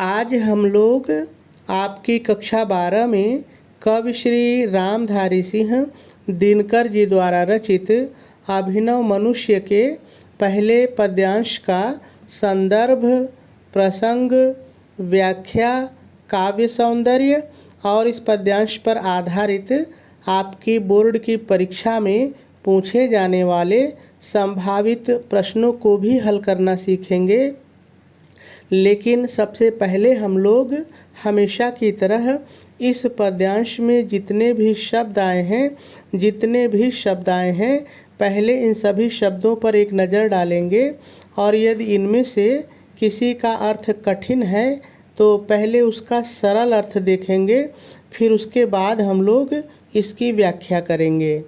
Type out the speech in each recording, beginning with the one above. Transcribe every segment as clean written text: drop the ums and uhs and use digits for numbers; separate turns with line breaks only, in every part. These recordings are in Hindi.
आज हम लोग आपकी कक्षा 12 में कवि श्री रामधारी सिंह दिनकर जी द्वारा रचित अभिनव मनुष्य के पहले पद्यांश का संदर्भ, प्रसंग, व्याख्या, काव्य सौंदर्य और इस पद्यांश पर आधारित आपकी बोर्ड की परीक्षा में पूछे जाने वाले संभावित प्रश्नों को भी हल करना सीखेंगे। लेकिन सबसे पहले हम लोग हमेशा की तरह इस पद्यांश में जितने भी शब्द आए हैं पहले इन सभी शब्दों पर एक नज़र डालेंगे और यदि इनमें से किसी का अर्थ कठिन है तो पहले उसका सरल अर्थ देखेंगे, फिर उसके बाद हम लोग इसकी व्याख्या करेंगे।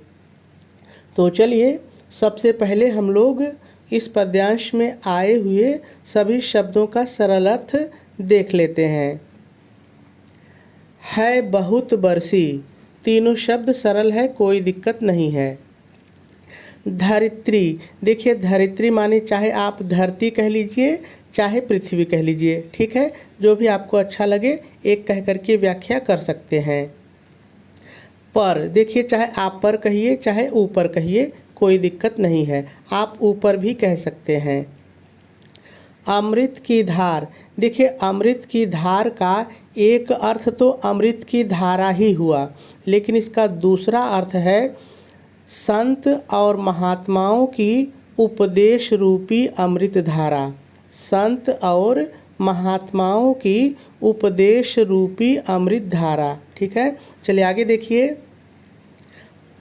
तो चलिए सबसे पहले हम लोग इस पद्यांश में आए हुए सभी शब्दों का सरल अर्थ देख लेते हैं। है बहुत बरसी, तीनों शब्द सरल है, कोई दिक्कत नहीं है। धरित्री, देखिए धरित्री माने चाहे आप धरती कह लीजिए चाहे पृथ्वी कह लीजिए, ठीक है, जो भी आपको अच्छा लगे एक कह करके व्याख्या कर सकते हैं। पर, देखिए चाहे आप पर कहिए चाहे ऊपर कहिए कोई दिक्कत नहीं है, आप ऊपर भी कह सकते हैं। अमृत की धार, देखिए अमृत की धार का एक अर्थ तो अमृत की धारा ही हुआ, लेकिन इसका दूसरा अर्थ है संत और महात्माओं की उपदेश रूपी अमृत धारा। संत और महात्माओं की उपदेश रूपी अमृत धारा, ठीक है। चलिए आगे देखिए।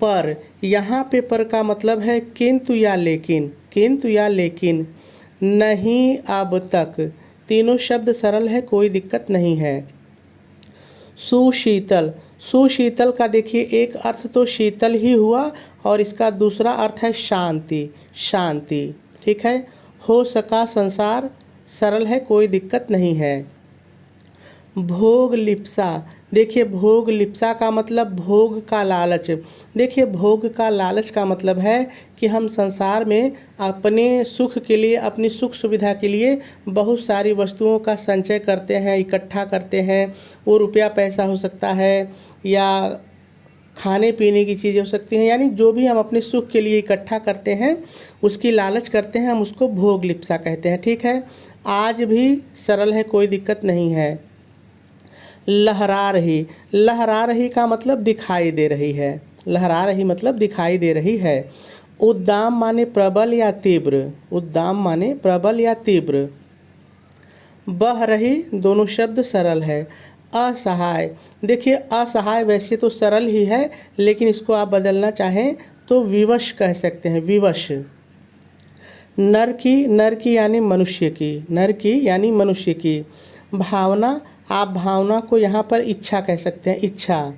पर, यहाँ पे पर का मतलब है किंतु या लेकिन, किंतु या लेकिन। नहीं अब तक, तीनों शब्द सरल है, कोई दिक्कत नहीं है। सुशीतल, सुशीतल का देखिए एक अर्थ तो शीतल ही हुआ और इसका दूसरा अर्थ है शांति, शांति, ठीक है। हो सका संसार, सरल है, कोई दिक्कत नहीं है। भोग लिप्सा, देखिए भोग लिप्सा का मतलब भोग का लालच। देखिए भोग का लालच का मतलब है कि हम संसार में अपने सुख के लिए, अपनी सुख सुविधा के लिए बहुत सारी वस्तुओं का संचय करते हैं, इकट्ठा करते हैं। वो रुपया पैसा हो सकता है या खाने पीने की चीज़ें हो सकती हैं, यानी जो भी हम अपने सुख के लिए इकट्ठा करते हैं उसकी लालच करते हैं, हम उसको भोग लिप्सा कहते हैं, ठीक है। आज भी सरल है, कोई दिक्कत नहीं है। लहरा रही, लहरा रही का मतलब दिखाई दे रही है, लहरा रही मतलब दिखाई दे रही है। उद्दाम माने प्रबल या तीव्र, उद्दाम माने प्रबल या तीव्र। बह रही, दोनों शब्द सरल है। असहाय, देखिए असहाय वैसे तो सरल ही है, लेकिन इसको आप बदलना चाहें तो विवश कह सकते हैं, विवश। नर की यानी मनुष्य की, नर की यानी मनुष्य की। भावना, आप भावना को यहाँ पर इच्छा कह सकते हैं, इच्छा।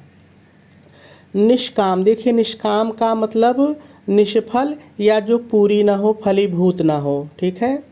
निष्काम, देखिए निष्काम का मतलब निष्फल या जो पूरी ना हो, फलीभूत ना हो, ठीक है।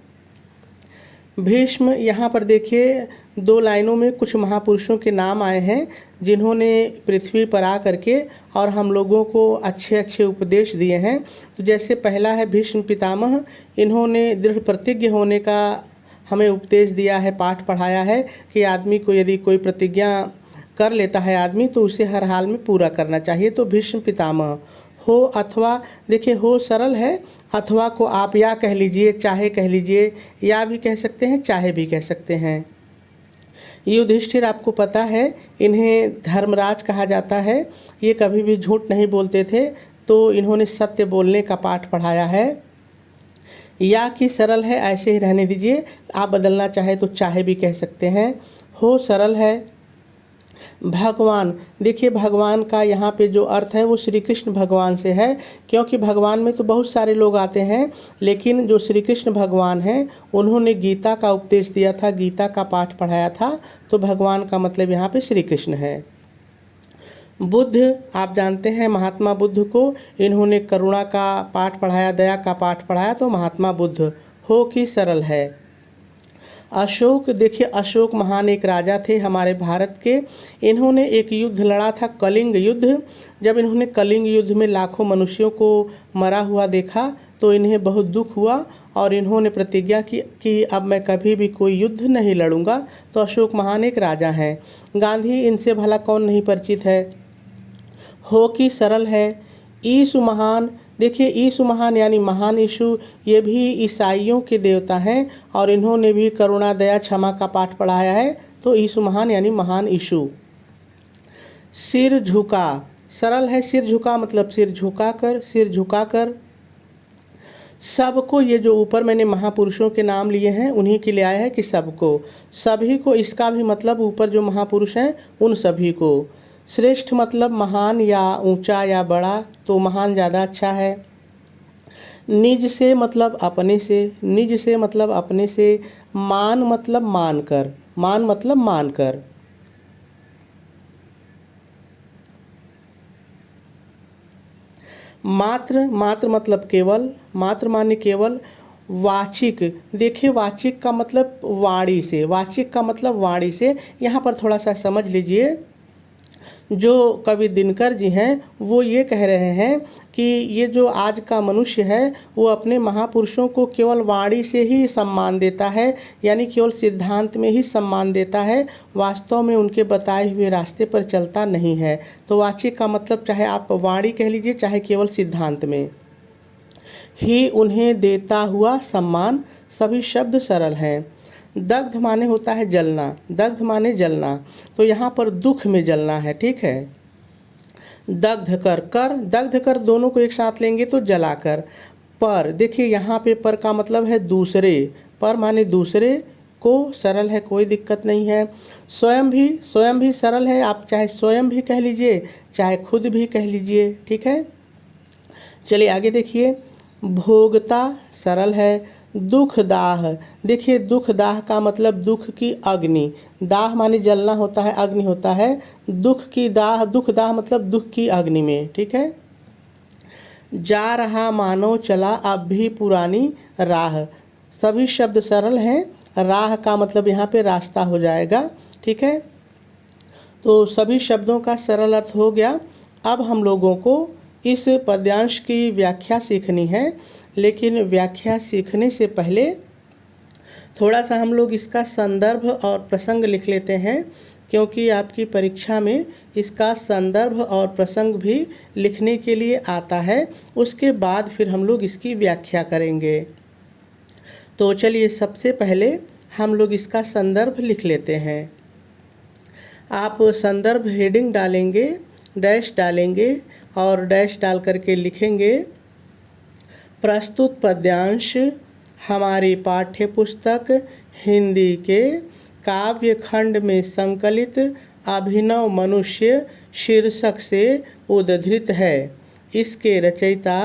भीष्म, यहाँ पर देखिए दो लाइनों में कुछ महापुरुषों के नाम आए हैं जिन्होंने पृथ्वी पर आ करके और हम लोगों को अच्छे अच्छे उपदेश दिए हैं। तो जैसे पहला है भीष्म पितामह, इन्होंने दृढ़ प्रतिज्ञ होने का हमें उपदेश दिया है, पाठ पढ़ाया है कि आदमी को यदि कोई प्रतिज्ञा कर लेता है आदमी तो उसे हर हाल में पूरा करना चाहिए। तो भीष्म पितामह। हो अथवा, देखिए हो सरल है, अथवा को आप या कह लीजिए चाहे कह लीजिए, या भी कह सकते हैं चाहे भी कह सकते हैं। युधिष्ठिर, आपको पता है इन्हें धर्मराज कहा जाता है, ये कभी भी झूठ नहीं बोलते थे, तो इन्होंने सत्य बोलने का पाठ पढ़ाया है। या कि सरल है, ऐसे ही रहने दीजिए, आप बदलना चाहे तो चाहे भी कह सकते हैं। हो सरल है। भगवान, देखिए भगवान का यहाँ पे जो अर्थ है वो श्री कृष्ण भगवान से है, क्योंकि भगवान में तो बहुत सारे लोग आते हैं, लेकिन जो श्री कृष्ण भगवान हैं उन्होंने गीता का उपदेश दिया था, गीता का पाठ पढ़ाया था, तो भगवान का मतलब यहाँ पे श्री कृष्ण है। बुद्ध, आप जानते हैं महात्मा बुद्ध को, इन्होंने करुणा का पाठ पढ़ाया, दया का पाठ पढ़ाया, तो महात्मा बुद्ध। हो कि सरल है। अशोक, देखिए अशोक महान एक राजा थे हमारे भारत के, इन्होंने एक युद्ध लड़ा था, कलिंग युद्ध। जब इन्होंने कलिंग युद्ध में लाखों मनुष्यों को मरा हुआ देखा तो इन्हें बहुत दुख हुआ और इन्होंने प्रतिज्ञा की कि अब मैं कभी भी कोई युद्ध नहीं लड़ूंगा। तो अशोक महान एक राजा हैं। गांधी इनसे भला कौन नहीं परिचित है। हो कि सरल है। यीशु महान, देखिए यीशु महान यानी महान यीशु, ये भी ईसाइयों के देवता हैं और इन्होंने भी करुणा दया क्षमा का पाठ पढ़ाया है। तो यीशु महान यानी महान यीशु। सिर झुका, सरल है। सिर झुका मतलब सिर झुकाकर, सिर झुकाकर। सबको, ये जो ऊपर मैंने महापुरुषों के नाम लिए हैं उन्हीं के लिए आया है कि सबको, सभी को, इसका भी मतलब ऊपर जो महापुरुष हैं उन सभी को। श्रेष्ठ मतलब महान या ऊंचा या बड़ा, तो महान ज़्यादा अच्छा है। निज से मतलब अपने से, निज से मतलब अपने से। मान मतलब मानकर, मान मतलब मानकर। मात्र, मात्र मतलब केवल, मात्र माने केवल। वाचिक, देखिए वाचिक का मतलब वाणी से, वाचिक का मतलब वाणी से। यहाँ पर थोड़ा सा समझ लीजिए, जो कवि दिनकर जी हैं वो ये कह रहे हैं कि ये जो आज का मनुष्य है वो अपने महापुरुषों को केवल वाणी से ही सम्मान देता है, यानी केवल सिद्धांत में ही सम्मान देता है, वास्तव में उनके बताए हुए रास्ते पर चलता नहीं है। तो वाचिक का मतलब चाहे आप वाणी कह लीजिए चाहे केवल सिद्धांत में ही उन्हें देता हुआ सम्मान। सभी शब्द सरल हैं। दग्ध माने होता है जलना, दग्ध माने जलना, तो यहाँ पर दुख में जलना है, ठीक है। दग्ध कर, कर दग्ध कर दोनों को एक साथ लेंगे तो जलाकर। पर, देखिए यहाँ पे पर का मतलब है दूसरे, पर माने दूसरे को, सरल है, कोई दिक्कत नहीं है। स्वयं भी, स्वयं भी सरल है, आप चाहे स्वयं भी कह लीजिए चाहे खुद भी कह लीजिए, ठीक है। चलिए आगे देखिए। भोगता, सरल है। दुख दाह, देखिए दुख दाह का मतलब दुख की अग्नि, दाह माने जलना होता है, अग्नि होता है। दुख की दाह, दुख दाह मतलब दुख की अग्नि में, ठीक है। जा रहा मानो चला अब भी पुरानी राह, सभी शब्द सरल हैं। राह का मतलब यहाँ पे रास्ता हो जाएगा, ठीक है। तो सभी शब्दों का सरल अर्थ हो गया। अब हम लोगों को इस पद्यांश की व्याख्या सीखनी है, लेकिन व्याख्या सीखने से पहले थोड़ा सा हम लोग इसका संदर्भ और प्रसंग लिख लेते हैं, क्योंकि आपकी परीक्षा में इसका संदर्भ और प्रसंग भी लिखने के लिए आता है। उसके बाद फिर हम लोग इसकी व्याख्या करेंगे। तो चलिए सबसे पहले हम लोग इसका संदर्भ लिख लेते हैं। आप संदर्भ हेडिंग डालेंगे, डैश डालेंगे और डैश डाल करके लिखेंगे प्रस्तुत पद्यांश हमारी पाठ्य पुस्तक हिंदी के काव्य खंड में संकलित अभिनव मनुष्य शीर्षक से उद्धृत है। इसके रचयिता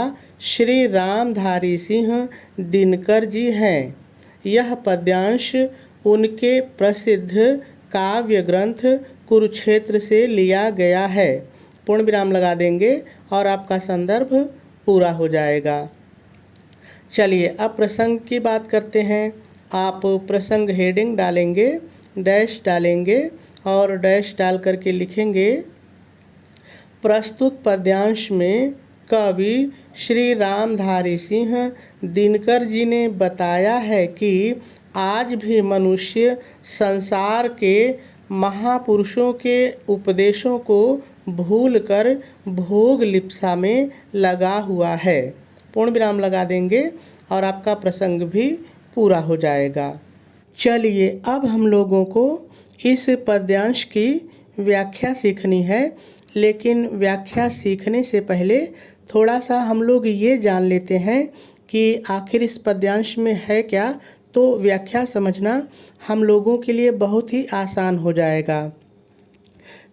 श्री रामधारी सिंह दिनकर जी हैं। यह पद्यांश उनके प्रसिद्ध काव्य ग्रंथ कुरुक्षेत्र से लिया गया है। पूर्ण विराम लगा देंगे और आपका संदर्भ पूरा हो जाएगा। चलिए अब प्रसंग की बात करते हैं। आप प्रसंग हेडिंग डालेंगे, डैश डालेंगे और डैश डाल करके लिखेंगे प्रस्तुत पद्यांश में कवि श्री रामधारी सिंह दिनकर जी ने बताया है कि आज भी मनुष्य संसार के महापुरुषों के उपदेशों को भूलकर भोग लिप्सा में लगा हुआ है। पूर्ण विराम लगा देंगे और आपका प्रसंग भी पूरा हो जाएगा। चलिए अब हम लोगों को इस पद्यांश की व्याख्या सीखनी है, लेकिन व्याख्या सीखने से पहले थोड़ा सा हम लोग ये जान लेते हैं कि आखिर इस पद्यांश में है क्या। तो व्याख्या समझना हम लोगों के लिए बहुत ही आसान हो जाएगा।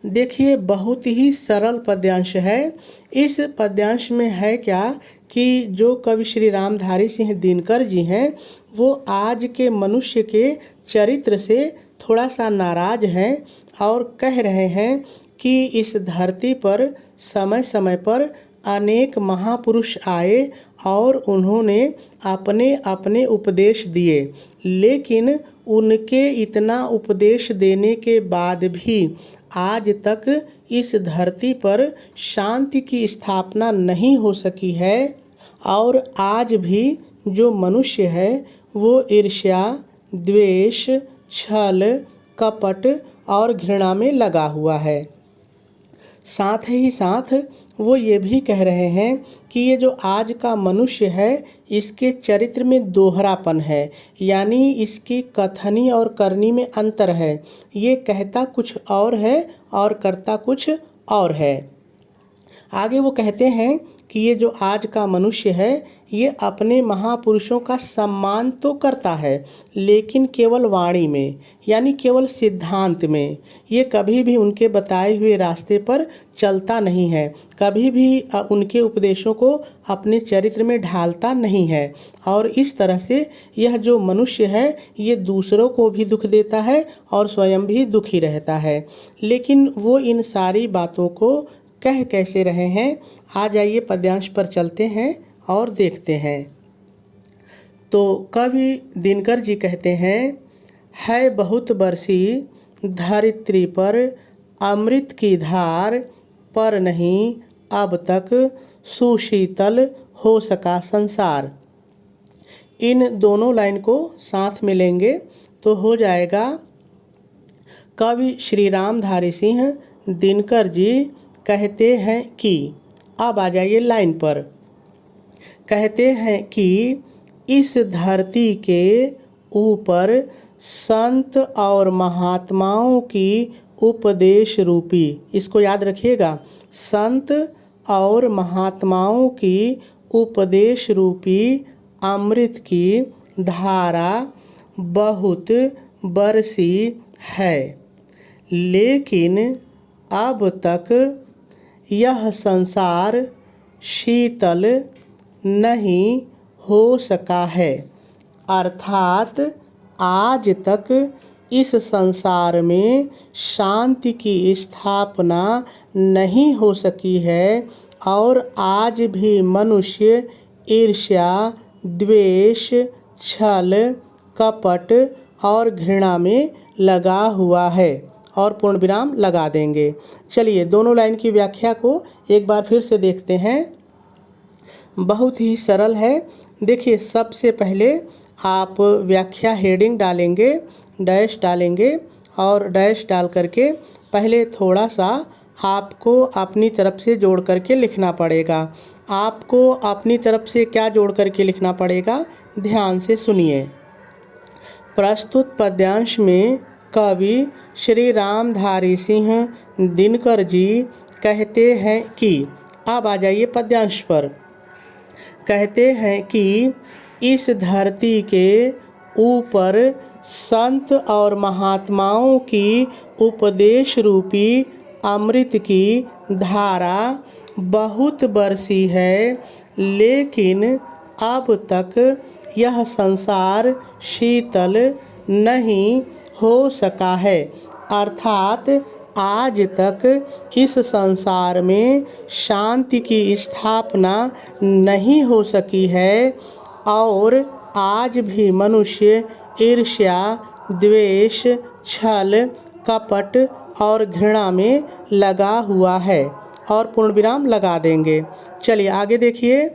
देखिए बहुत ही सरल पद्यांश है। इस पद्यांश में है क्या कि जो कवि श्री रामधारी सिंह दिनकर जी हैं वो आज के मनुष्य के चरित्र से थोड़ा सा नाराज हैं और कह रहे हैं कि इस धरती पर समय समय पर अनेक महापुरुष आए और उन्होंने अपने अपने उपदेश दिए, लेकिन उनके इतना उपदेश देने के बाद भी आज तक इस धरती पर शांति की स्थापना नहीं हो सकी है और आज भी जो मनुष्य है वो ईर्ष्या, द्वेष, छल, कपट और घृणा में लगा हुआ है। साथ ही साथ वो ये भी कह रहे हैं कि ये जो आज का मनुष्य है इसके चरित्र में दोहरापन है, यानी इसकी कथनी और करनी में अंतर है। ये कहता कुछ और है और करता कुछ और है। आगे वो कहते हैं कि ये जो आज का मनुष्य है ये अपने महापुरुषों का सम्मान तो करता है लेकिन केवल वाणी में, यानी केवल सिद्धांत में। ये कभी भी उनके बताए हुए रास्ते पर चलता नहीं है, कभी भी उनके उपदेशों को अपने चरित्र में ढालता नहीं है। और इस तरह से यह जो मनुष्य है ये दूसरों को भी दुख देता है और स्वयं भी दुखी रहता है। लेकिन वो इन सारी बातों को कह कैसे रहे हैं, आ जाइए पद्यांश पर चलते हैं और देखते हैं। तो कवि दिनकर जी कहते हैं, है बहुत बरसी धरित्री पर अमृत की धार, पर नहीं अब तक सुशीतल हो सका संसार। इन दोनों लाइन को साथ में लेंगे तो हो जाएगा, कवि श्री रामधारी सिंह दिनकर जी कहते हैं कि, अब आ जाइए लाइन पर। कहते हैं कि इस धरती के ऊपर संत और महात्माओं की उपदेश रूपी, इसको याद रखिएगा, संत और महात्माओं की उपदेश रूपी अमृत की धारा बहुत बरसी है, लेकिन अब तक यह संसार शीतल नहीं हो सका है। अर्थात आज तक इस संसार में शांति की स्थापना नहीं हो सकी है और आज भी मनुष्य ईर्ष्या, द्वेष, छल, कपट और घृणा में लगा हुआ है। और पूर्ण विराम लगा देंगे। चलिए दोनों लाइन की व्याख्या को एक बार फिर से देखते हैं। बहुत ही सरल है। देखिए सबसे पहले आप व्याख्या हेडिंग डालेंगे, डैश डालेंगे और डैश डाल करके पहले थोड़ा सा आपको अपनी तरफ से जोड़ करके लिखना पड़ेगा। आपको अपनी तरफ से क्या जोड़ करके लिखना पड़ेगा, ध्यान से सुनिए। प्रस्तुत पद्यांश में कवि श्री रामधारी सिंह दिनकर जी कहते हैं कि, अब आ जाइए पद्यांश पर। कहते हैं कि इस धरती के ऊपर संत और महात्माओं की उपदेश रूपी अमृत की धारा बहुत बरसी है, लेकिन अब तक यह संसार शीतल नहीं हो सका है। अर्थात आज तक इस संसार में शांति की स्थापना नहीं हो सकी है और आज भी मनुष्य ईर्ष्या, द्वेष, छल, कपट और घृणा में लगा हुआ है। और पूर्ण विराम लगा देंगे। चलिए आगे देखिए।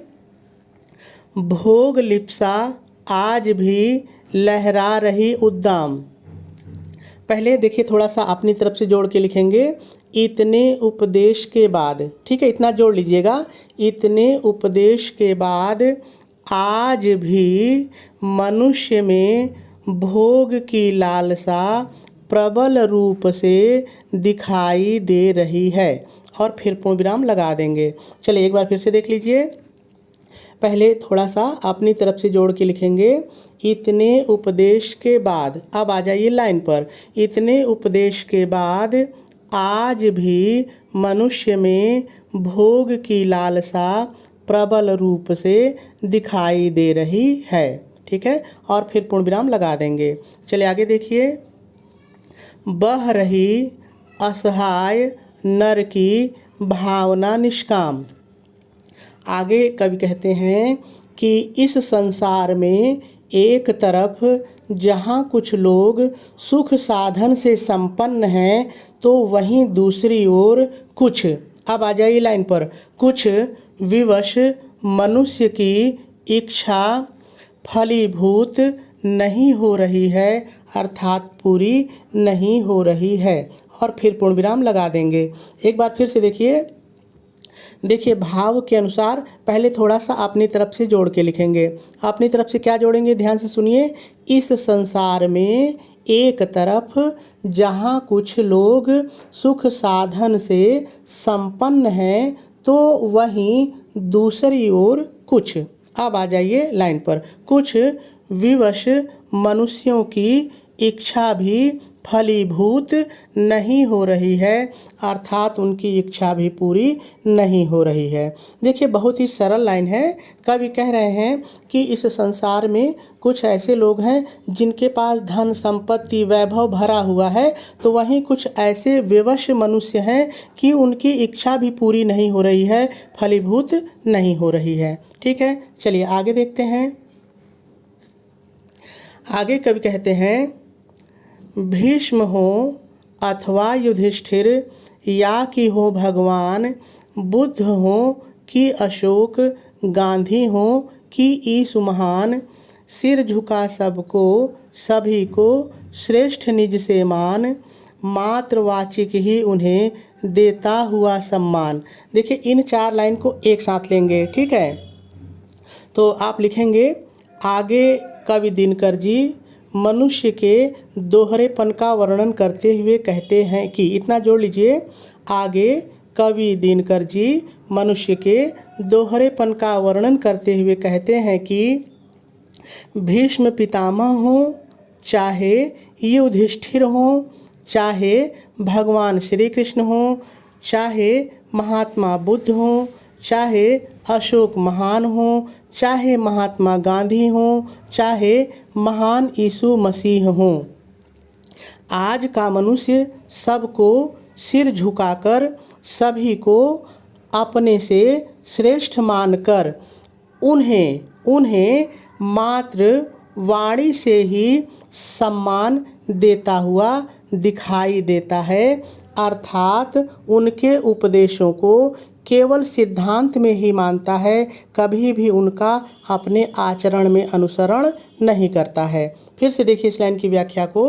भोग लिप्सा आज भी लहरा रही उद्दाम। पहले देखिए थोड़ा सा अपनी तरफ से जोड़ के लिखेंगे, इतने उपदेश के बाद, ठीक है, इतना जोड़ लीजिएगा। इतने उपदेश के बाद आज भी मनुष्य में भोग की लालसा प्रबल रूप से दिखाई दे रही है। और फिर पूर्ण विराम लगा देंगे। चलिए एक बार फिर से देख लीजिए। पहले थोड़ा सा अपनी तरफ से जोड़ के लिखेंगे, इतने उपदेश के बाद। अब आ जाइए लाइन पर। इतने उपदेश के बाद आज भी मनुष्य में भोग की लालसा प्रबल रूप से दिखाई दे रही है। ठीक है, और फिर पूर्ण विराम लगा देंगे। चलिए आगे देखिए। बह रही असहाय नर की भावना निष्काम। आगे कवि कहते हैं कि इस संसार में एक तरफ जहाँ कुछ लोग सुख साधन से संपन्न हैं, तो वहीं दूसरी ओर कुछ, अब आ जाइए लाइन पर, कुछ विवश मनुष्य की इच्छा फलीभूत नहीं हो रही है, अर्थात पूरी नहीं हो रही है। और फिर पूर्ण विराम लगा देंगे। एक बार फिर से देखिए भाव के अनुसार पहले थोड़ा सा अपनी तरफ से जोड़ के लिखेंगे। अपनी तरफ से क्या जोड़ेंगे, ध्यान से सुनिए। इस संसार में एक तरफ जहाँ कुछ लोग सुख साधन से संपन्न हैं, तो वहीं दूसरी ओर कुछ, अब आ जाइए लाइन पर, कुछ विवश मनुष्यों की इच्छा भी फलीभूत नहीं हो रही है, अर्थात उनकी इच्छा भी पूरी नहीं हो रही है। देखिए बहुत ही सरल लाइन है। कवि कह रहे हैं कि इस संसार में कुछ ऐसे लोग हैं जिनके पास धन संपत्ति वैभव भरा हुआ है, तो वहीं कुछ ऐसे विवश मनुष्य हैं कि उनकी इच्छा भी पूरी नहीं हो रही है, फलीभूत नहीं हो रही है। ठीक है, चलिए आगे देखते हैं। आगे कवि कहते हैं, भीष्म हो अथवा युधिष्ठिर या कि हो भगवान, बुद्ध हो कि अशोक, गांधी हो कि ईसु महान, सिर झुका सबको सभी को श्रेष्ठ निज से मान, मातृवाचिक ही उन्हें देता हुआ सम्मान। देखिए इन 4 लाइन को एक साथ लेंगे, ठीक है। तो आप लिखेंगे, आगे कवि दिनकर जी मनुष्य के दोहरेपन का वर्णन करते हुए कहते हैं कि, इतना जोड़ लीजिए, आगे कवि दिनकर जी मनुष्य के दोहरेपन का वर्णन करते हुए कहते हैं कि भीष्म पितामह हो, चाहे युधिष्ठिर हो, चाहे भगवान श्री कृष्ण हो, चाहे महात्मा बुद्ध हो, चाहे अशोक महान हो, चाहे महात्मा गांधी हो, चाहे महान यीशु मसीह हो, आज का मनुष्य सबको सिर झुकाकर सभी को अपने से श्रेष्ठ मानकर उन्हें मात्र वाणी से ही सम्मान देता हुआ दिखाई देता है, अर्थात उनके उपदेशों को केवल सिद्धांत में ही मानता है, कभी भी उनका अपने आचरण में अनुसरण नहीं करता है। फिर से देखिए इस लाइन की व्याख्या को।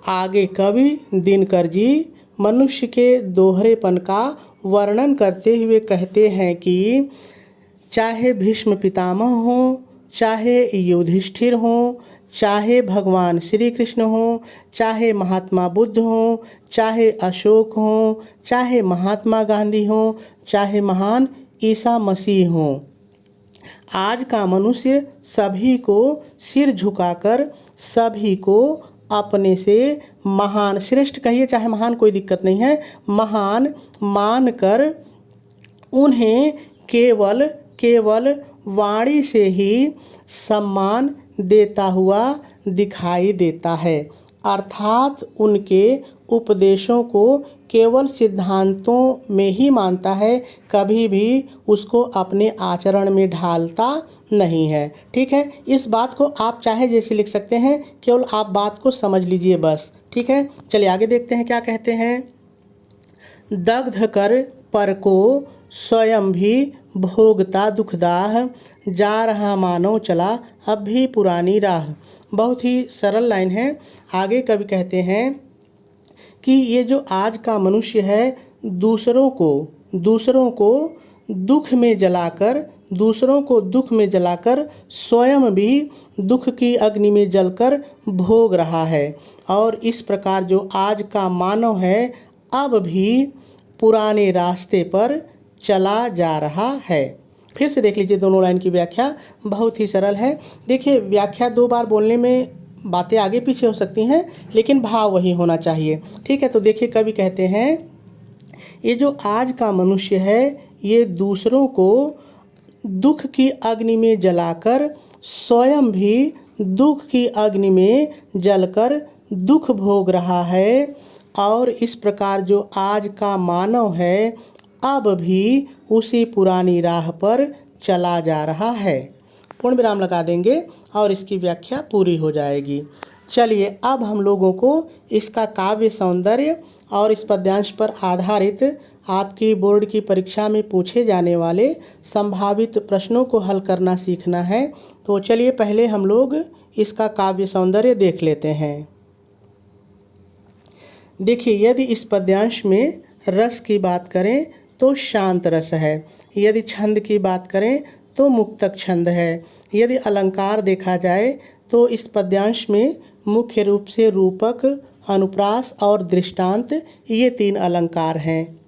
आगे कवि दिनकर जी मनुष्य के दोहरेपन का वर्णन करते हुए कहते हैं कि चाहे भीष्म पितामह हो, चाहे युधिष्ठिर हो, चाहे भगवान श्री कृष्ण हो, चाहे महात्मा बुद्ध हो, चाहे अशोक हो, चाहे महात्मा गांधी हो, चाहे महान ईसा मसीह हो, आज का मनुष्य सभी को सिर झुकाकर सभी को अपने से महान, श्रेष्ठ कहिए चाहे महान, कोई दिक्कत नहीं है, महान मानकर उन्हें केवल वाणी से ही सम्मान देता हुआ दिखाई देता है, अर्थात उनके उपदेशों को केवल सिद्धांतों में ही मानता है, कभी भी उसको अपने आचरण में ढालता नहीं है। ठीक है, इस बात को आप चाहे जैसे लिख सकते हैं, केवल आप बात को समझ लीजिए बस। ठीक है, चलिए आगे देखते हैं क्या कहते हैं। दग्ध कर पर को स्वयं भी भोगता दुखदाह, जा रहा मानव चला अब भी पुरानी राह। बहुत ही सरल लाइन है। आगे कवि कहते हैं कि ये जो आज का मनुष्य है, दूसरों को दुख में जलाकर स्वयं भी दुख की अग्नि में जलकर भोग रहा है, और इस प्रकार जो आज का मानव है अब भी पुराने रास्ते पर चला जा रहा है। फिर से देख लीजिए दोनों लाइन की व्याख्या, बहुत ही सरल है। देखिए व्याख्या 2 बार बोलने में बातें आगे पीछे हो सकती हैं, लेकिन भाव वही होना चाहिए। ठीक है, तो देखिए कवि कहते हैं, ये जो आज का मनुष्य है, ये दूसरों को दुख की अग्नि में जलाकर स्वयं भी दुख की अग्नि में जलकर दुख भोग रहा है, और इस प्रकार जो आज का मानव है अब भी उसी पुरानी राह पर चला जा रहा है। पूर्ण विराम लगा देंगे और इसकी व्याख्या पूरी हो जाएगी। चलिए अब हम लोगों को इसका काव्य सौंदर्य और इस पद्यांश पर आधारित आपकी बोर्ड की परीक्षा में पूछे जाने वाले संभावित प्रश्नों को हल करना सीखना है। तो चलिए पहले हम लोग इसका काव्य सौंदर्य देख लेते हैं। देखिए, यदि इस पद्यांश में रस की बात करें तो शांत रस है, यदि छंद की बात करें तो मुक्तक छंद है, यदि अलंकार देखा जाए तो इस पद्यांश में मुख्य रूप से रूपक, अनुप्रास और दृष्टांत ये 3 अलंकार हैं।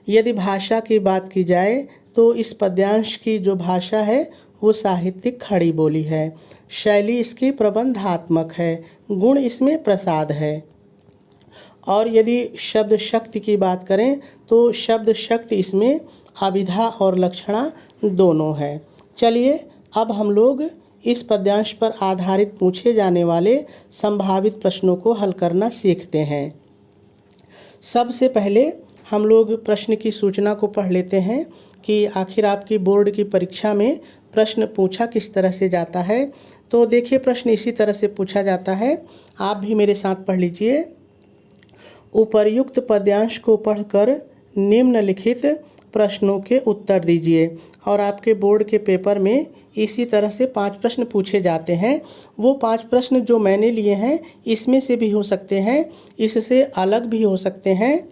यदि भाषा की बात की जाए तो इस पद्यांश की जो भाषा है वो साहित्यिक खड़ी बोली है, शैली इसकी प्रबंधात्मक है, गुण इसमें प्रसाद है। और यदि शब्द शक्ति की बात करें तो शब्द शक्ति इसमें अभिधा और लक्षणा दोनों है। चलिए अब हम लोग इस पद्यांश पर आधारित पूछे जाने वाले संभावित प्रश्नों को हल करना सीखते हैं। सबसे पहले हम लोग प्रश्न की सूचना को पढ़ लेते हैं कि आखिर आपकी बोर्ड की परीक्षा में प्रश्न पूछा किस तरह से जाता है। तो देखिए, प्रश्न इसी तरह से पूछा जाता है, आप भी मेरे साथ पढ़ लीजिए। उपर्युक्त पद्यांश को पढ़कर निम्नलिखित प्रश्नों के उत्तर दीजिए। और आपके बोर्ड के पेपर में इसी तरह से 5 प्रश्न पूछे जाते हैं। वो 5 प्रश्न जो मैंने लिए हैं इसमें से भी हो सकते हैं, इससे अलग भी हो सकते हैं,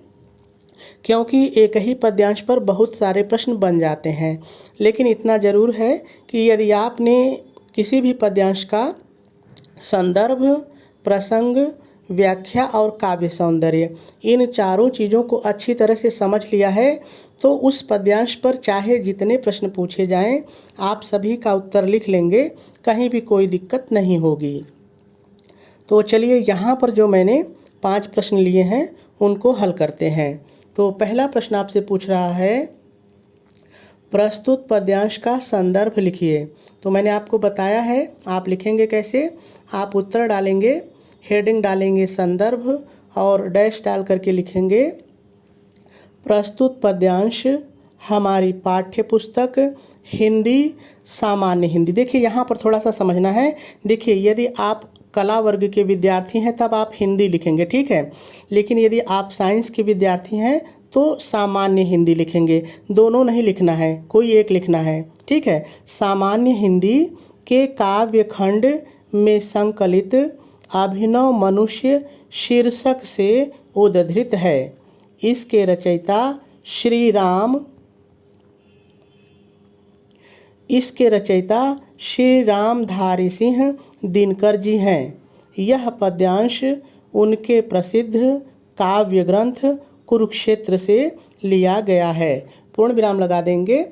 क्योंकि एक ही पद्यांश पर बहुत सारे प्रश्न बन जाते हैं। लेकिन इतना ज़रूर है कि यदि आपने किसी भी पद्यांश का संदर्भ, प्रसंग, व्याख्या और काव्य सौंदर्य इन चारों चीज़ों को अच्छी तरह से समझ लिया है तो उस पद्यांश पर चाहे जितने प्रश्न पूछे जाएं आप सभी का उत्तर लिख लेंगे, कहीं भी कोई दिक्कत नहीं होगी। तो चलिए यहाँ पर जो मैंने 5 प्रश्न लिए हैं उनको हल करते हैं। तो पहला प्रश्न आपसे पूछ रहा है, प्रस्तुत पद्यांश का संदर्भ लिखिए। तो मैंने आपको बताया है आप लिखेंगे कैसे। आप उत्तर डालेंगे, हेडिंग डालेंगे संदर्भ और डैश डाल करके लिखेंगे प्रस्तुत पद्यांश हमारी पाठ्य पुस्तक हिंदी सामान्य हिंदी। देखिए यहाँ पर थोड़ा सा समझना है। देखिए, यदि आप कला वर्ग के विद्यार्थी हैं तब आप हिंदी लिखेंगे, ठीक है। लेकिन यदि आप साइंस के विद्यार्थी हैं तो सामान्य हिंदी लिखेंगे। दोनों नहीं लिखना है, कोई एक लिखना है, ठीक है। सामान्य हिंदी के काव्य खंड में संकलित अभिनव मनुष्य शीर्षक से उद्धृत है। इसके रचयिता श्री रामधारी सिंह दिनकर जी हैं। यह पद्यांश उनके प्रसिद्ध काव्य ग्रंथ कुरुक्षेत्र से लिया गया है। पूर्ण विराम लगा देंगे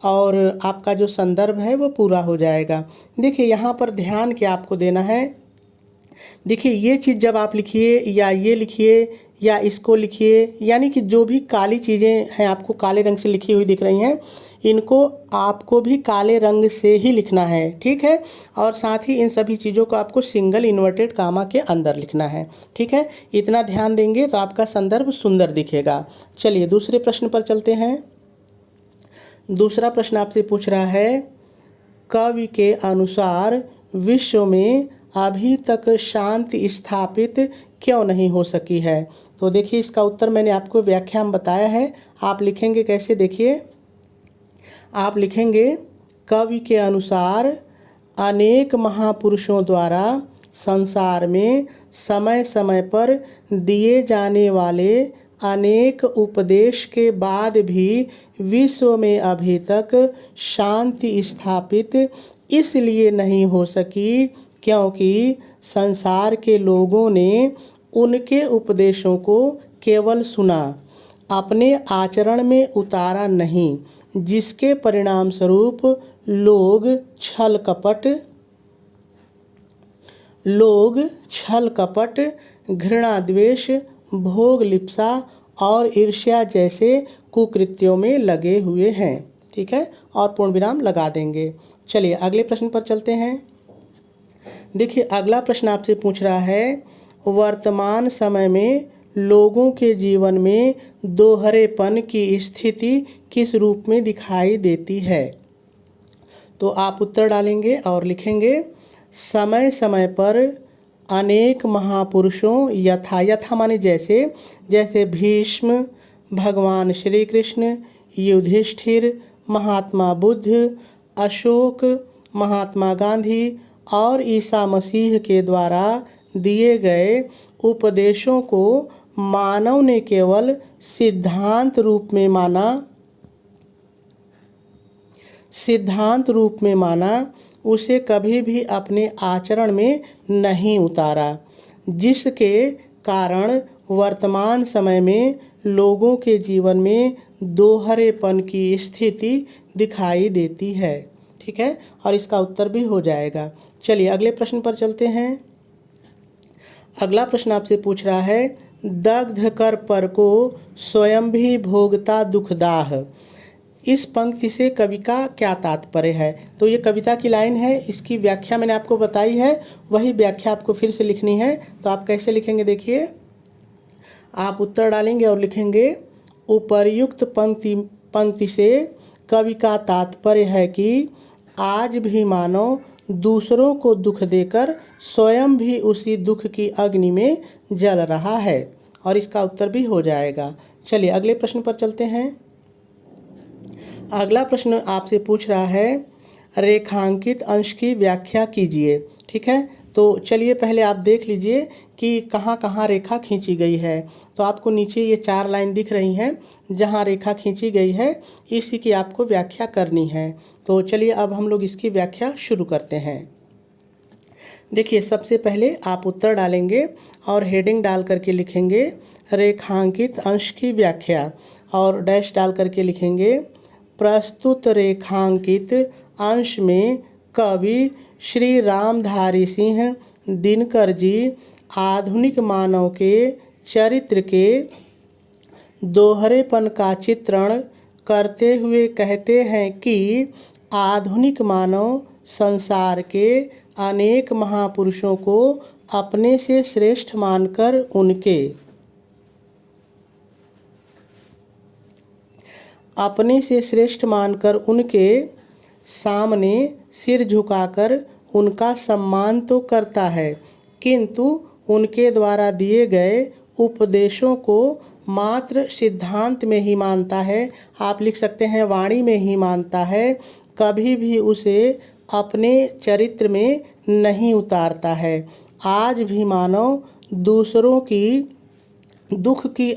और आपका जो संदर्भ है वो पूरा हो जाएगा। देखिए यहाँ पर ध्यान क्या आपको देना है। देखिए, ये चीज़ जब आप लिखिए या ये लिखिए या इसको लिखिए, यानी कि जो भी काली चीज़ें हैं आपको काले रंग से लिखी हुई दिख रही हैं, इनको आपको भी काले रंग से ही लिखना है, ठीक है। और साथ ही इन सभी चीज़ों को आपको सिंगल इन्वर्टेड कामा के अंदर लिखना है, ठीक है। इतना ध्यान देंगे तो आपका संदर्भ सुंदर दिखेगा। चलिए दूसरे प्रश्न पर चलते हैं। दूसरा प्रश्न आपसे पूछ रहा है, कवि के अनुसार विश्व में अभी तक शांति स्थापित क्यों नहीं हो सकी है। तो देखिए, इसका उत्तर मैंने आपको व्याख्या में बताया है। आप लिखेंगे कैसे, देखिए आप लिखेंगे कवि के अनुसार अनेक महापुरुषों द्वारा संसार में समय समय पर दिए जाने वाले अनेक उपदेश के बाद भी विश्व में अभी तक शांति स्थापित इसलिए नहीं हो सकी क्योंकि संसार के लोगों ने उनके उपदेशों को केवल सुना, अपने आचरण में उतारा नहीं, जिसके परिणाम स्वरूप लोग छल कपट, घृणा द्वेष, भोग लिप्सा और ईर्ष्या जैसे कुकृत्यों में लगे हुए हैं, ठीक है। और पूर्ण विराम लगा देंगे। चलिए अगले प्रश्न पर चलते हैं। देखिए, अगला प्रश्न आपसे पूछ रहा है, वर्तमान समय में लोगों के जीवन में दोहरेपन की स्थिति किस रूप में दिखाई देती है। तो आप उत्तर डालेंगे और लिखेंगे, समय समय पर अनेक महापुरुषों यथा माने जैसे भीष्म, भगवान श्री कृष्ण, युधिष्ठिर, महात्मा बुद्ध, अशोक, महात्मा गांधी और ईसा मसीह के द्वारा दिए गए उपदेशों को मानव ने केवल सिद्धांत रूप में माना, उसे कभी भी अपने आचरण में नहीं उतारा, जिसके कारण वर्तमान समय में लोगों के जीवन में दोहरेपन की स्थिति दिखाई देती है। ठीक है, और इसका उत्तर भी हो जाएगा। चलिए अगले प्रश्न पर चलते हैं। अगला प्रश्न आपसे पूछ रहा है, दग्ध कर पर को स्वयं भी भोगता दुखदाह। इस पंक्ति से कवि का क्या तात्पर्य है? तो ये कविता की लाइन है, इसकी व्याख्या मैंने आपको बताई है, वही व्याख्या आपको फिर से लिखनी है। तो आप कैसे लिखेंगे, देखिए, आप उत्तर डालेंगे और लिखेंगे, उपर्युक्त पंक्ति से कवि का तात्पर्य है कि आज भी मानव दूसरों को दुख देकर स्वयं भी उसी दुख की अग्नि में जल रहा है, और इसका उत्तर भी हो जाएगा। चलिए अगले प्रश्न पर चलते हैं। अगला प्रश्न आपसे पूछ रहा है, रेखांकित अंश की व्याख्या कीजिए। ठीक है, तो चलिए पहले आप देख लीजिए कि कहाँ कहाँ रेखा खींची गई है। तो आपको नीचे ये 4 लाइन दिख रही हैं, जहाँ रेखा खींची गई है इसी की आपको व्याख्या करनी है। तो चलिए अब हम लोग इसकी व्याख्या शुरू करते हैं। देखिए, सबसे पहले आप उत्तर डालेंगे और हेडिंग डाल करके लिखेंगे रेखांकित अंश की व्याख्या, और डैश डाल करके लिखेंगे, प्रस्तुत रेखांकित अंश में कवि श्री रामधारी सिंह दिनकर जी आधुनिक मानव के चरित्र के दोहरेपन का चित्रण करते हुए कहते हैं कि आधुनिक मानव संसार के अनेक महापुरुषों को अपने से श्रेष्ठ मानकर उनके सामने सिर झुकाकर उनका सम्मान तो करता है, किंतु उनके द्वारा दिए गए उपदेशों को मात्र सिद्धांत में ही मानता है। आप लिख सकते हैं वाणी में ही मानता है, कभी भी उसे अपने चरित्र में नहीं उतारता है। आज भी मानव दूसरों को दुख की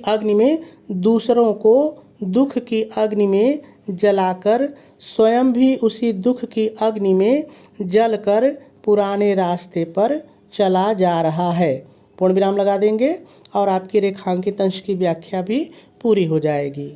अग्नि में जलाकर स्वयं भी उसी दुख की अग्नि में जलकर पुराने रास्ते पर चला जा रहा है। पूर्ण विराम लगा देंगे और आपकी रेखांकित अंश की व्याख्या भी पूरी हो जाएगी।